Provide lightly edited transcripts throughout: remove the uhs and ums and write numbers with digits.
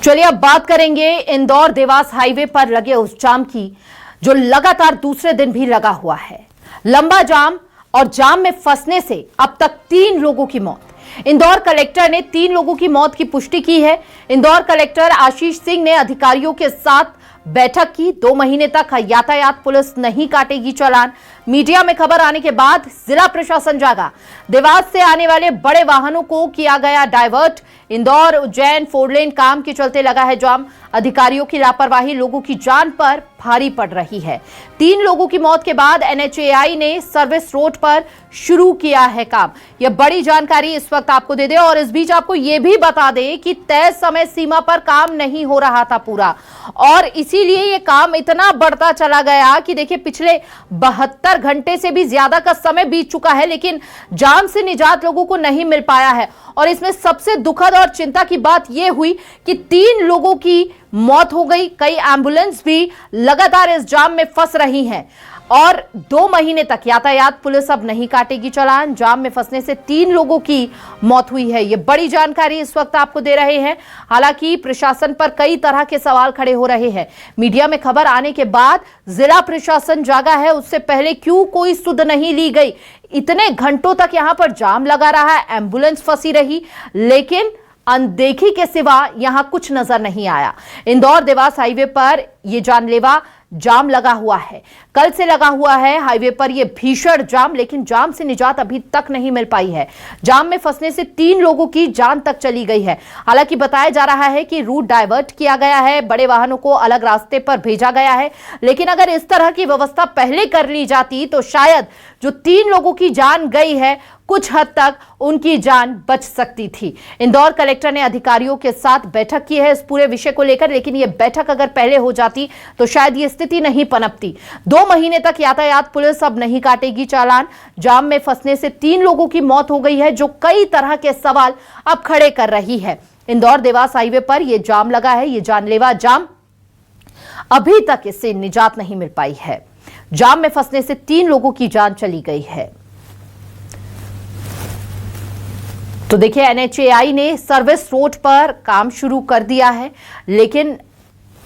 चलिए अब बात करेंगे इंदौर देवास हाईवे पर लगे उस जाम की जो लगातार दूसरे दिन भी लगा हुआ है। लंबा जाम और जाम में फंसने से अब तक 3 लोगों की मौत। इंदौर कलेक्टर ने 3 लोगों की मौत की पुष्टि की है। इंदौर कलेक्टर आशीष सिंह ने अधिकारियों के साथ बैठक की। 2 महीने तक यातायात पुलिस नहीं काटेगी चालान। मीडिया में खबर आने के बाद जिला प्रशासन जागा। देवास से आने वाले बड़े वाहनों को किया गया डाइवर्ट। इंदौर उज्जैन 4 लेन काम के चलते लगा है जाम। अधिकारियों की लापरवाही लोगों की जान पर भारी पड़ रही है। 3 लोगों की मौत के बाद NHAI ने सर्विस रोड पर शुरू किया है काम। यह बड़ी जानकारी इस वक्त आपको दे दे और इस बीच आपको यह भी बता दे कि तय समय सीमा पर काम नहीं हो रहा था पूरा, और इसीलिए यह काम इतना बढ़ता चला गया कि देखिए पिछले 72 घंटे से भी ज्यादा का समय बीत चुका है, लेकिन जाम से निजात लोगों को नहीं मिल पाया है। और इसमें सबसे दुखद और चिंता की बात यह हुई कि 3 लोगों की मौत हो गई। कई एम्बुलेंस भी लगातार इस जाम में फंस रही हैं और 2 महीने तक यातायात पुलिस अब नहीं काटेगी चालान। जाम में फंसने से 3 लोगों की मौत हुई है। यह बड़ी जानकारी इस वक्त आपको दे रहे हैं। हालांकि प्रशासन पर कई तरह के सवाल खड़े हो रहे हैं। मीडिया में खबर आने के बाद जिला प्रशासन जागा है। उससे पहले क्यों कोई सुध नहीं ली गई? इतने घंटों तक यहां पर जाम लगा रहा, एम्बुलेंस फंसी रही, लेकिन अनदेखी के सिवा यहां कुछ नजर नहीं आया। इंदौर देवास हाईवे पर यह जानलेवा जाम लगा हुआ है। कल से लगा हुआ है हाईवे पर यह भीषण जाम, लेकिन जाम से निजात अभी तक नहीं मिल पाई है। जाम में फंसने से 3 लोगों की जान तक चली गई है। हालांकि बताया जा रहा है कि रूट डाइवर्ट किया गया है, बड़े वाहनों को अलग रास्ते पर भेजा गया है, लेकिन अगर इस तरह की व्यवस्था पहले कर ली जाती तो शायद जो 3 लोगों की जान गई है कुछ हद तक उनकी जान बच सकती थी। इंदौर कलेक्टर ने अधिकारियों के साथ बैठक की है इस पूरे विषय को लेकर, लेकिन यह बैठक अगर पहले हो जाती तो शायद यह स्थिति नहीं पनपती। 2 महीने तक यातायात पुलिस अब नहीं काटेगी चालान। जाम में फंसने से 3 लोगों की मौत हो गई है, जो कई तरह के सवाल अब खड़े कर रही है। इंदौर देवास हाईवे पर यह जाम लगा है, यह जानलेवा जाम, अभी तक इससे निजात नहीं मिल पाई है। जाम में फंसने से 3 लोगों की जान चली गई है। तो देखिए NHAI ने सर्विस रोड पर काम शुरू कर दिया है, लेकिन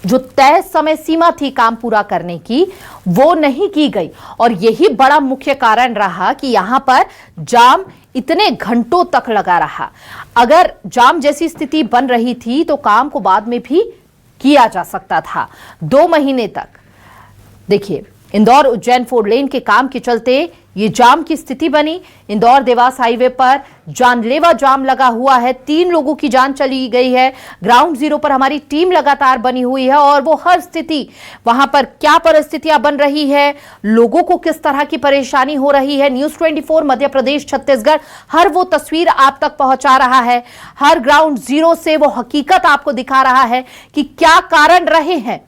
जो तय समय सीमा थी काम पूरा करने की वो नहीं की गई, और यही बड़ा मुख्य कारण रहा कि यहां पर जाम इतने घंटों तक लगा रहा। अगर जाम जैसी स्थिति बन रही थी तो काम को बाद में भी किया जा सकता था। 2 महीने तक देखिए इंदौर उज्जैन 4 लेन के काम के चलते ये जाम की स्थिति बनी। इंदौर देवास हाईवे पर जानलेवा जाम लगा हुआ है, 3 लोगों की जान चली गई है। ग्राउंड जीरो पर हमारी टीम लगातार बनी हुई है और वो हर स्थिति, वहां पर क्या परिस्थितियां बन रही है, लोगों को किस तरह की परेशानी हो रही है, न्यूज़ 24 मध्य प्रदेश छत्तीसगढ़ हर वो तस्वीर आप तक पहुंचा रहा है। हर ग्राउंड जीरो से वो हकीकत आपको दिखा रहा है कि क्या कारण रहे हैं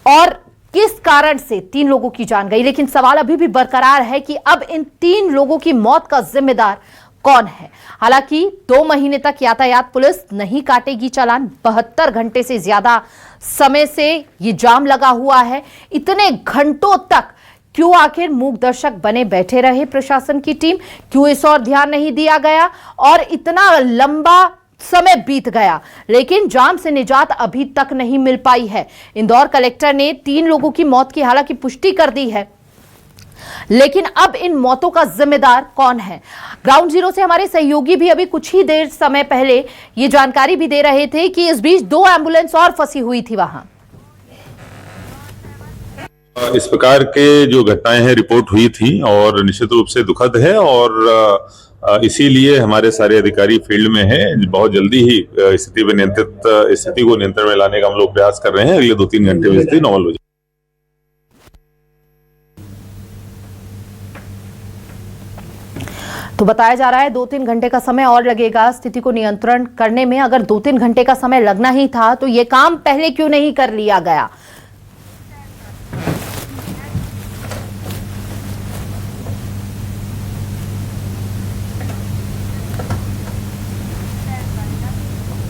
और किस कारण से 3 लोगों की जान गई। लेकिन सवाल अभी भी बरकरार है कि अब इन 3 लोगों की मौत का जिम्मेदार कौन है। हालांकि 2 महीने तक यातायात पुलिस नहीं काटेगी चालान। 72 घंटे से ज्यादा समय से ये जाम लगा हुआ है। इतने घंटों तक क्यों आखिर मूक दर्शक बने बैठे रहे प्रशासन की टीम? क्यों इस ओर ध्यान नहीं दिया गया और इतना लंबा समय बीत गया, लेकिन जाम से निजात अभी तक नहीं मिल पाई है। इंदौर कलेक्टर ने 3 लोगों की मौत की हालांकि पुष्टि कर दी है, लेकिन अब इन मौतों का जिम्मेदार कौन है? ग्राउंड जीरो से हमारे सहयोगी भी अभी कुछ ही देर समय पहले ये जानकारी भी दे रहे थे कि इस बीच 2 एम्बुलेंस और फंसी हुई थी वहां। इस प्रकार के जो घटनाएं हैं रिपोर्ट हुई थी और निश्चित रूप से दुखद है, और इसीलिए हमारे सारे अधिकारी फील्ड में हैं। बहुत जल्दी ही स्थिति को नियंत्रण में लाने का हम लोग प्रयास कर रहे हैं। अगले 2-3 घंटे में स्थिति नॉर्मल हो जाएगी। तो बताया जा रहा है 2-3 घंटे का समय और लगेगा स्थिति को नियंत्रण करने में। अगर 2-3 घंटे का समय लगना ही था तो यह काम पहले क्यों नहीं कर लिया गया?